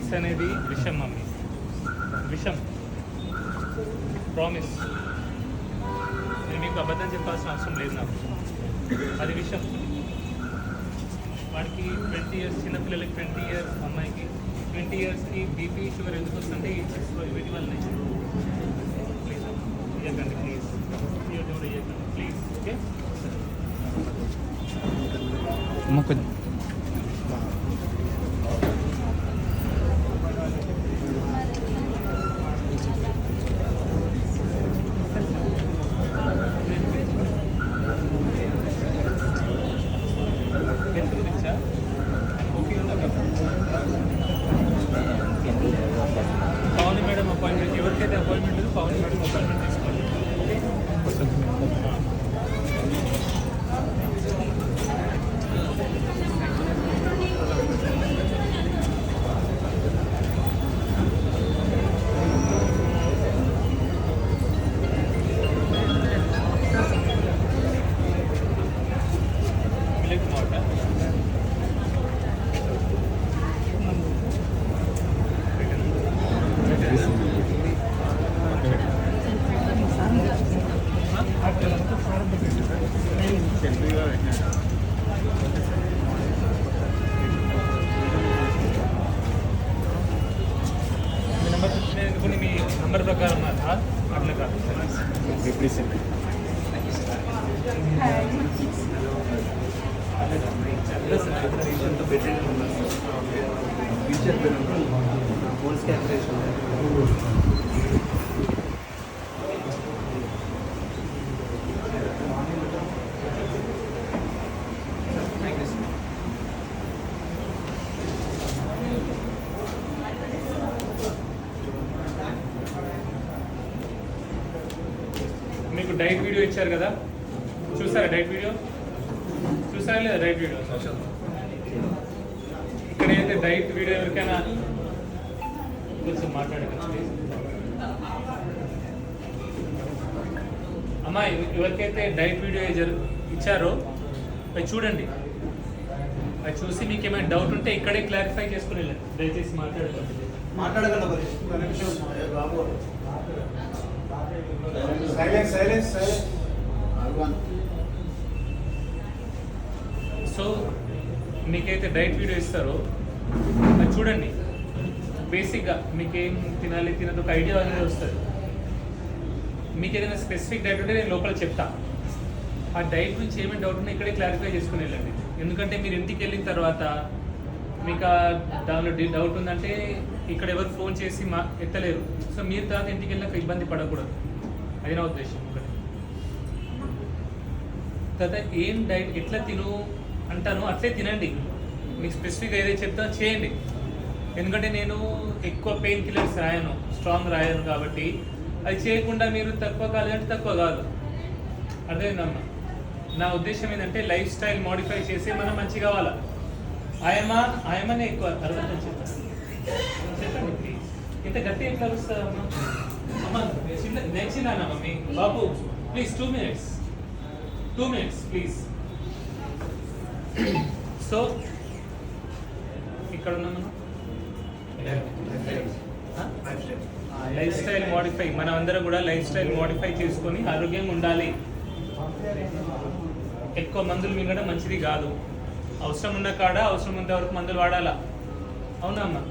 Sex అనేది విషం mummy, విషం. ప్రామిస్, నేను మీకు అబద్ధం చెప్పాల్సిన అవసరం లేదు నాకు. అది విషం. వాడికి 20 years, చిన్నపిల్లలకి 20 years, అమ్మాయికి 20 yearsకి బీపీ షుగర్ ఎందుకు వస్తుంటే ఈ సెక్స్ వీటి వల్లనే. ప్లీజ్ ఇవ్వకండి, ప్లీజ్ ఇవ్వకండి ప్లీజ్. ఓకే కొంచెం పవన్ మేడం అపాయింట్మెంట్, ఎవరికైతే అపాయింట్మెంట్ లేదు పవన్ మేడం అపాయింట్మెంట్ తీసుకోండి. మిల్క్ వాటర్ మీ నెంబర్ చెప్తున్నందుకు మీ నెంబర్ ప్రకారం అట్లా కాదు. మీకు డైట్ వీడియో ఇచ్చారు కదా, చూసారా? డైట్ వీడియో చూసారా లేదా? డైట్ వీడియో ఇక్కడ అయితే డైట్ వీడియో ఎవరికైనా కొంచెం మాట్లాడగచ్చు. అమ్మాయి ఎవరికైతే డైట్ వీడియో ఇచ్చారో అది చూడండి. అది చూసి మీకు ఏమైనా డౌట్ ఉంటే ఇక్కడే క్లారిఫై చేసుకుని వెళ్ళండి. దయచేసి మాట్లాడగలరు. సో మీకైతే డైట్ వీడియో ఇస్తారో అది చూడండి. బేసిక్గా మీకేం తినాలి తినదు ఒక ఐడియా అనేది వస్తుంది. మీకు ఏదైనా స్పెసిఫిక్ డైట్ ఉంటే నేను లోపల చెప్తా. ఆ డైట్ గురించి ఏమైనా డౌట్ ఉన్నా ఇక్కడే క్లారిఫై చేసుకుని వెళ్ళండి. ఎందుకంటే మీరు ఇంటికి వెళ్ళిన తర్వాత మీకు దానిలో డౌట్ ఉందంటే ఇక్కడ ఎవరు ఫోన్ చేసి ఎత్తలేరు. సో మీరు తర్వాత ఇంటికి వెళ్ళాక ఇబ్బంది పడకూడదు, అది నా ఉద్దేశం. ఒకటి తర్వాత ఏం డైట్ ఎట్లా తిను అంటాను అట్లే తినండి. మీకు స్పెసిఫిక్గా ఏదైతే చెప్తానో చేయండి. ఎందుకంటే నేను ఎక్కువ పెయిన్ కిల్లర్స్ రాయను, స్ట్రాంగ్ రాయను. కాబట్టి అది చేయకుండా మీరు తక్కువ కాదు అంటే తక్కువ కాదు. అర్థమైందమ్మా? నా ఉద్దేశం ఏంటంటే లైఫ్ స్టైల్ మోడిఫై చేసి మనం మంచి కావాలా. ఆయమనే ఎక్కువ అర్థం చెప్పండి ప్లీజ్. ఇంత గట్టి ఎట్లా వస్తుందమ్మా? అమ్మా చిన్న mummy Babu please 2 minutes please. So ఇక్కడ ఉన్నాం మనం లైఫ్ స్టైల్ మోడిఫై. మనం అందరం కూడా లైఫ్ స్టైల్ మోడిఫై చేసుకొని ఆరోగ్యంగా ఉండాలి. ఎక్కువ మందులు మింగడం మంచిది కాదు. అవసరం ఉన్న కాడ అవసరం ఉన్నంత వరకు మందులు వాడాలా. అవునా అమ్మా?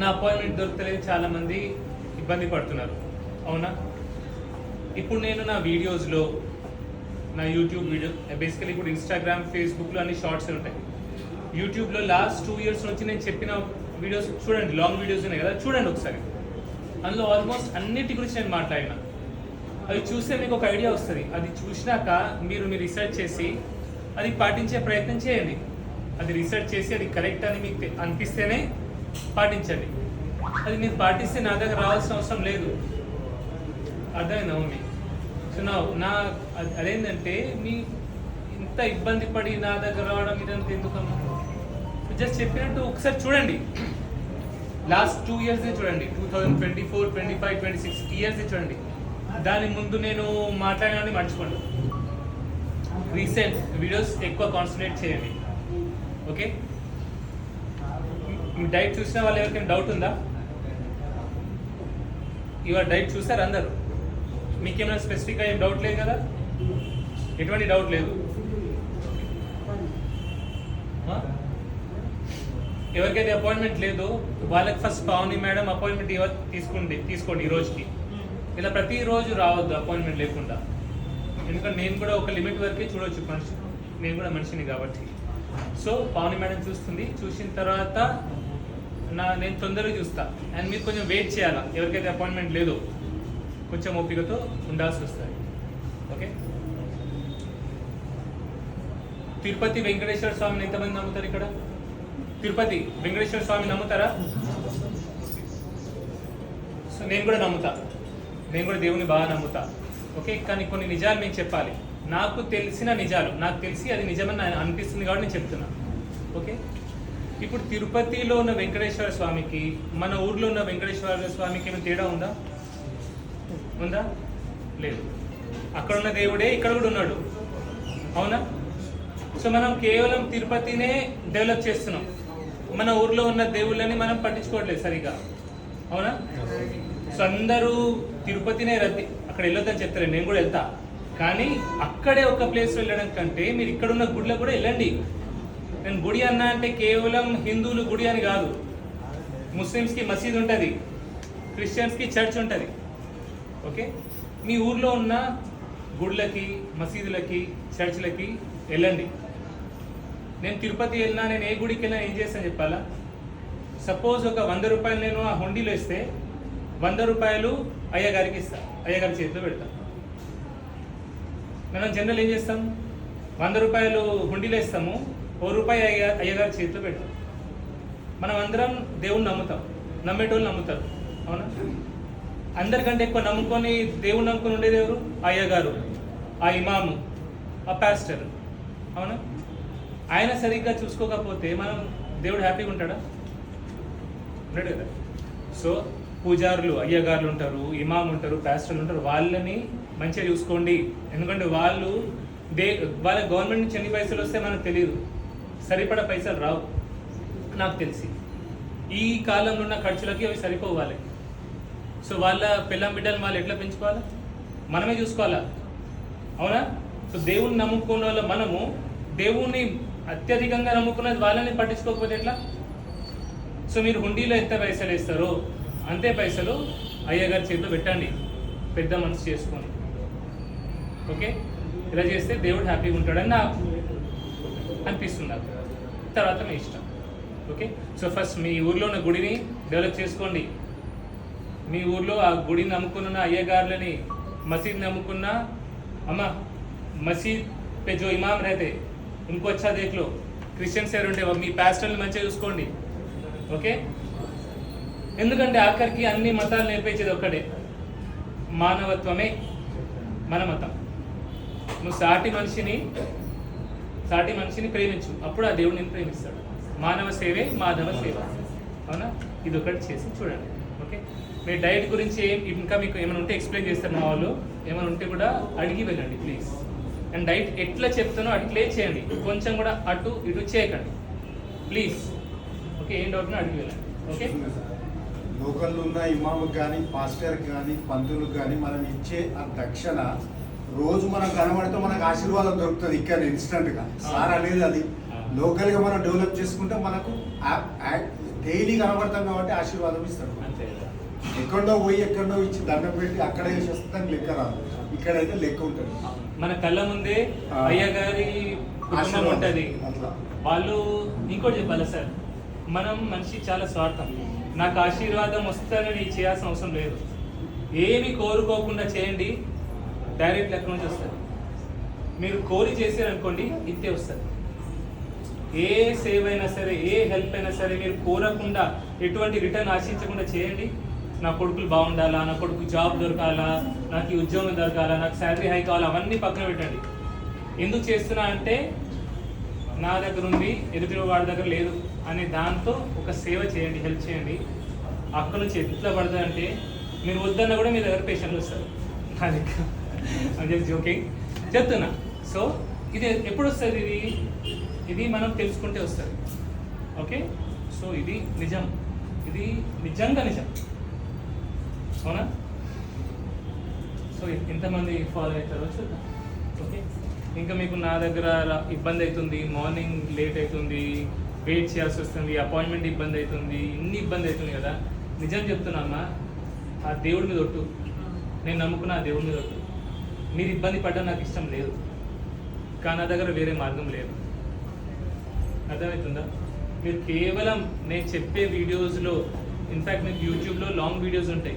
నా అపాయింట్మెంట్ దొరకలేదు, చాలామంది ఇబ్బంది పడుతున్నారు. అవునా? ఇప్పుడు నేను నా వీడియోస్లో, నా యూట్యూబ్ వీడియో బేసికలీ ఇప్పుడు ఇన్స్టాగ్రామ్, ఫేస్బుక్లో అన్ని షార్ట్స్ ఉంటాయి. యూట్యూబ్లో లాస్ట్ 2 years నుంచి నేను చెప్పిన వీడియోస్ చూడండి. లాంగ్ వీడియోస్ ఉన్నాయి కదా, చూడండి ఒకసారి. అందులో ఆల్మోస్ట్ అన్నిటి గురించి నేను మాట్లాడినా. అవి చూస్తే మీకు ఒక ఐడియా వస్తుంది. అది చూసినాక మీరు రీసెర్చ్ చేసి అది పాటించే ప్రయత్నం చేయండి. అది రీసెర్చ్ చేసి అది కరెక్ట్ అని మీకు అనిపిస్తేనే పాటించండి. అది మీరు పాటిస్తే నా దగ్గర రావాల్సిన అవసరం లేదు. అర్థమైందా మమ్మీ? సో నా అదేంటంటే మీ ఇంత ఇబ్బంది పడి నా దగ్గర రావడం ఇదంతా ఎందుకమ్మా? జస్ట్ చెప్పినట్టు ఒకసారి చూడండి. లాస్ట్ 2 years చూడండి. 2024, 25, 26 years చూడండి. దాని ముందు నేను మాట్లాడాలని మర్చిపోండి. రీసెంట్ వీడియోస్ ఎక్కువ కాన్సన్ట్రేట్ చేయండి. ఓకే? మీ డైట్ చూసిన వాళ్ళు ఎవరికైనా డౌట్ ఉందా? ఇవాళ డైట్ చూసారు అందరు, మీకేమైనా స్పెసిఫిక్గా ఏం డౌట్ లేదు కదా? ఎటువంటి డౌట్ లేదు. ఎవరికైతే అపాయింట్మెంట్ లేదో వాళ్ళకి ఫస్ట్ పావని మేడం అపాయింట్మెంట్ తీసుకోండి ఈ రోజుకి. ఇలా ప్రతిరోజు రావద్దు అపాయింట్మెంట్ లేకుండా, ఎందుకంటే నేను కూడా ఒక లిమిట్ వరకే చూడవచ్చు మనిషి, నేను కూడా మనిషిని కాబట్టి. సో పావని మేడం చూస్తుంది, చూసిన తర్వాత నేను తొందరగా చూస్తా. అండ్ మీరు కొంచెం వెయిట్ చేయాలా, ఎవరికైతే అపాయింట్మెంట్ లేదో కొంచెం ఓపికతో ఉండాల్సి వస్తుంది. ఓకే. తిరుపతి వెంకటేశ్వర స్వామిని ఎంతమంది నమ్ముతారు ఇక్కడ? తిరుపతి వెంకటేశ్వర స్వామి నమ్ముతారా? సో నేను కూడా నమ్ముతా, నేను కూడా దేవుని బాగా నమ్ముతా. ఓకే. కానీ కొన్ని నిజాలు మీకు చెప్పాలి, నాకు తెలిసిన నిజాలు, నాకు తెలిసి అది నిజమని అనిపిస్తుంది కాబట్టి నేను చెప్తున్నా. ఓకే. ఇప్పుడు తిరుపతిలో ఉన్న వెంకటేశ్వర స్వామికి మన ఊర్లో ఉన్న వెంకటేశ్వర స్వామికి ఏమైనా తేడా ఉందా? లేదు. అక్కడ ఉన్న దేవుడే ఇక్కడ కూడా ఉన్నాడు, అవునా? సో మనం కేవలం తిరుపతినే డెవలప్ చేస్తున్నాం, మన ఊర్లో ఉన్న దేవుళ్ళని మనం పట్టించుకోవట్లేదు సరిగా, అవునా? సో అందరూ తిరుపతినే రద్దీ, అక్కడ వెళ్ళొద్దని చెప్తారు, నేను కూడా వెళ్తా. కానీ అక్కడే ఒక ప్లేస్ వెళ్ళడం కంటే మీరు ఇక్కడున్న గుడిలో కూడా వెళ్ళండి. నేను గుడి అన్నా అంటే కేవలం హిందువులు గుడి అని కాదు, ముస్లిమ్స్కి మసీద్ ఉంటుంది, క్రిస్టియన్స్కి చర్చ్ ఉంటుంది. ఓకే. మీ ఊర్లో ఉన్న గుళ్ళకి, మసీదులకి, చర్చ్లకి వెళ్ళండి. నేను తిరుపతి వెళ్ళినా, నేను ఏ గుడికి వెళ్ళినా ఏం చేస్తాను చెప్పాలా? సపోజ్ ఒక 100 రూపాయలు నేను ఆ హుండీలో ఇస్తే 100 రూపాయలు అయ్యగారికి ఇస్తా, అయ్యగారి చేతిలో పెడతా. మనం జనరల్ ఏం చేస్తాం? 100 రూపాయలు హుండీలో ఇస్తాము, 1 రూపాయి అయ్యగారి చేతిలో పెడతాం. మనం అందరం దేవుణ్ణి నమ్ముతాం, నమ్మేటోళ్ళు నమ్ముతారు, అవునా? అందరికంటే ఎక్కువ నమ్ముకొని దేవుణ్ణి నమ్ముకొని ఉండేది ఎవరు? అయ్యగారు, ఆ ఇమాము, ఆ పాస్టర్, అవునా? ఆయన సరిగ్గా చూసుకోకపోతే మనం దేవుడు హ్యాపీగా ఉంటాడా? ఉన్నాడు కదా. సో పూజారులు, అయ్యగారులు ఉంటారు, ఇమాం ఉంటారు, పాస్టర్లు ఉంటారు, వాళ్ళని మంచిగా చూసుకోండి. ఎందుకంటే వాళ్ళ గవర్నమెంట్ నుంచి ఎన్ని పైసలు వస్తే మనకు తెలియదు, సరిపడా పైసలు రావు నాకు తెలిసి. ఈ కాలంలో ఉన్న ఖర్చులకి అవి సరిపోవాలి. సో వాళ్ళ పిల్లం బిడ్డలు వాళ్ళు ఎట్లా పెంచుకోవాలా? మనమే చూసుకోవాలా, అవునా? సో దేవుణ్ణి నమ్ముకున్న వాళ్ళ మనము దేవుణ్ణి అత్యధికంగా నమ్ముకున్నది వాళ్ళని పట్టించుకోకపోతే ఎట్లా? సో మీరు హుండీలో ఎంత పైసలు వేస్తారో అంతే పైసలు అయ్యగారి చేతిలో పెట్టండి, పెద్ద మనసు చేసుకొని. ఓకే. ఇలా చేస్తే దేవుడు హ్యాపీగా ఉంటాడని నాకు అనిపిస్తుంది, నాకు. తర్వాత మీ ఇష్టం. ఓకే. సో ఫస్ట్ మీ ఊర్లో ఉన్న గుడిని డెవలప్ చేసుకోండి. మీ ఊర్లో ఆ గుడిని నమ్ముకున్న అయ్యగారులని, మసీద్ నమ్ముకున్న అమ్మ మసీద్ पे जो इमाम रहते उनको अच्छा देख लो, క్రిస్టియన్స్ ఎవరు ఉంటే మీ పాస్టర్ని మంచిగా చూసుకోండి. ఓకే. ఎందుకంటే ఆఖరికి అన్ని మతాలు నేర్పించేది ఒక్కడే, మానవత్వమే మన మతం. నువ్వు సాటి మనిషిని ప్రేమించు, అప్పుడు ఆ దేవుడు నేను ప్రేమిస్తాడు. మానవ సేవే మాధవ సేవ, అవునా? ఇది ఒకటి చేసి చూడండి. ఓకే. మీ డైట్ గురించి ఇంకా మీకు ఏమైనా ఉంటే ఎక్స్ప్లెయిన్ చేస్తారు మా వాళ్ళు, ఏమైనా ఉంటే కూడా అడిగి వెళ్ళండి ప్లీజ్. అండ్ డైట్ ఎట్లా చెప్తానో అట్లే చేయండి, కొంచెం కూడా అటు ఇటు చేయకండి ప్లీజ్. ఓకే. ఏం డౌట్ అడిగి వెళ్ళండి. ఓకే. లోకల్లో ఉన్న ఇమాముకి కానీ, పాస్టర్కి కానీ, పంతులకు కానీ మనం ఇచ్చే ఆ దక్షిణ రోజు మనం కనబడితే మనకు ఆశీర్వాదం దొరుకుతుంది ఇక్కడ ఇన్స్టెంట్గా. సార్ అనేది అది లోకల్గా మనం డెవలప్ చేసుకుంటే మనకు డైలీ కనబడతాం కాబట్టి ఆశీర్వాదం ఇస్తాడు. ఎక్కడో పోయి ఎక్కడో ఇచ్చి దండం పెట్టి అక్కడ వేసి వస్తాం లెక్క రాదు, ఇక్కడైతే లెక్క ఉంటుంది. మన కళ్ళ ముందే అయ్యగారి కుటుంబం ఉంటుంది. వాళ్ళు ఇంకోటి చెప్పాలి సార్, మనం మనిషి చాలా స్వార్థం. నాకు ఆశీర్వాదం వస్తుందని చేయాల్సిన అవసరం లేదు, ఏమి కోరుకోకుండా చేయండి, డైరెక్ట్ లెక్క నుంచి వస్తుంది. మీరు కోరి చేసారనుకోండి ఇంతే వస్తుంది. ఏ సేవ అయినా సరే, ఏ హెల్ప్ అయినా సరే మీరు కోరకుండా ఎటువంటి రిటర్న్ ఆశించకుండా చేయండి. నా కొడుకులు బాగుండాలా, నా కొడుకు జాబ్ దొరకాలా, నాకు ఈ ఉద్యోగం దొరకాలా, నాకు శాలరీ హై కావాలా, అవన్నీ పక్కన పెట్టండి. ఎందుకు చేస్తున్నా అంటే నా దగ్గర ఉంది, ఎదుటి వాడి దగ్గర లేదు అనే దాంతో ఒక సేవ చేయండి, హెల్ప్ చేయండి. అక్కడ నుంచి ఎట్లా పడుతుందంటే మీరు వద్దన్నా కూడా మీ దగ్గర పేషెంట్లు వస్తారు. అది జోకింగ్ చెప్తున్నా. సో ఇది ఎప్పుడు వస్తుంది? ఇది మనం తెలుసుకుంటే వస్తుంది. ఓకే. సో సో ఇది నిజం, ఇది నిజంగా నిజం, అవునా? సో ఎంతమంది ఫాలో అవుతారో చూద్దాం. ఓకే, ఇంకా మీకు నా దగ్గర ఇబ్బంది అవుతుంది, మార్నింగ్ లేట్ అవుతుంది, వెయిట్ చేయాల్సి వస్తుంది, అపాయింట్మెంట్ ఇబ్బంది అవుతుంది, ఇన్ని ఇబ్బంది అవుతుంది కదా, నిజం చెప్తున్నా, ఆ దేవుడి మీద ఒట్టు, నేను నమ్ముకున్న ఆ దేవుడి మీద ఒట్టు, మీరు ఇబ్బంది పడ్డం నాకు ఇష్టం లేదు, కానీ నా దగ్గర వేరే మార్గం లేదు. అర్థమవుతుందా? మీరు కేవలం నేను చెప్పే వీడియోస్లో, ఇన్ఫ్యాక్ట్ మీకు యూట్యూబ్లో లాంగ్ వీడియోస్ ఉంటాయి,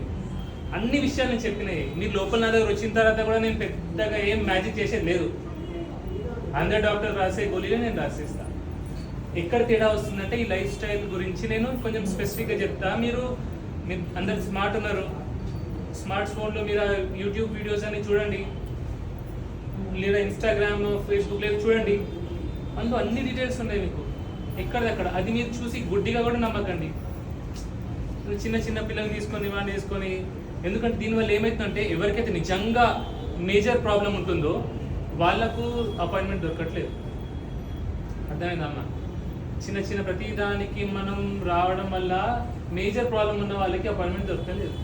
అన్ని విషయాలు నేను చెప్పినాయి. మీరు లోపల నా దగ్గర వచ్చిన తర్వాత కూడా నేను పెద్దగా ఏం మ్యాజిక్ చేసేది లేదు. అందరు డాక్టర్ రాసే గోళీలే నేను రాసేస్తా. ఎక్కడ తేడా వస్తుందంటే ఈ లైఫ్ స్టైల్ గురించి నేను కొంచెం స్పెసిఫిక్గా చెప్తా. మీరు అందరు స్మార్ట్ ఉన్నారు, స్మార్ట్ ఫోన్లో మీరు యూట్యూబ్ వీడియోస్ అని చూడండి, లేదా ఇన్స్టాగ్రామ్ ఫేస్బుక్ లేదు చూడండి, అందులో అన్ని డీటెయిల్స్ ఉన్నాయి మీకు ఎక్కడదక్కడ. అది మీరు చూసి గుడ్డిగా కూడా నమ్మకండి. చిన్న చిన్న పిల్లల్ని తీసుకొని వాడిని తీసుకొని, ఎందుకంటే దీనివల్ల ఏమవుతుందంటే ఎవరికైతే నిజంగా మేజర్ ప్రాబ్లం ఉంటుందో వాళ్ళకు అపాయింట్మెంట్ దొరకట్లేదు. అర్థమైందమ్మా? చిన్న చిన్న ప్రతి దానికి మనం రావడం వల్ల మేజర్ ప్రాబ్లం ఉన్న వాళ్ళకి అపాయింట్మెంట్ దొరకలేదు.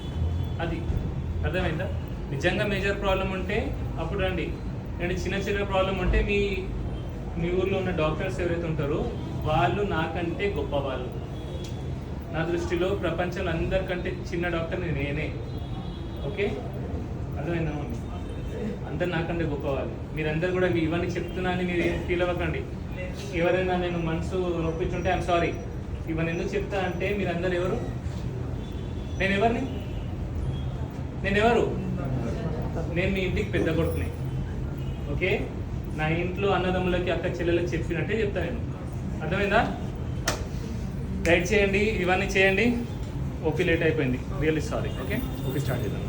అది అర్థమైందా? నిజంగా మేజర్ ప్రాబ్లం ఉంటే అప్పుడు రండి. అండ్ చిన్న చిన్న ప్రాబ్లం ఉంటే మీ ఊర్లో ఉన్న డాక్టర్స్ ఎవరైతే ఉంటారో వాళ్ళు నాకంటే గొప్ప వాళ్ళు. నా దృష్టిలో ప్రపంచంలో అందరికంటే చిన్న డాక్టర్ నేనే. ఓకే, అర్థమైందా? అందరు నాకంటే గొప్పవాళ్ళు. మీరందరూ కూడా ఇవన్నీ చెప్తున్నానని మీరు ఏం ఫీల్ అవ్వకండి. ఎవరైనా నేను మనసు నొప్పించుంటే ఐఎమ్ సారీ. ఇవన్నీ ఎందుకు చెప్తా అంటే మీరందరూ ఎవరు, నేను ఎవరిని, నేనెవరు, నేను మీ ఇంటికి పెద్ద కొడుకుని. ఓకే, నా ఇంట్లో అన్నదమ్ములకి అక్క చెల్లెలకి చెప్పినట్టే చెప్తా నేను. అర్థమైందా? రైట్ చేయండి, ఇవన్నీ చేయండి. ఓపీ లేట్ అయిపోయింది, really sorry. Okay, OP start చేద్దాం.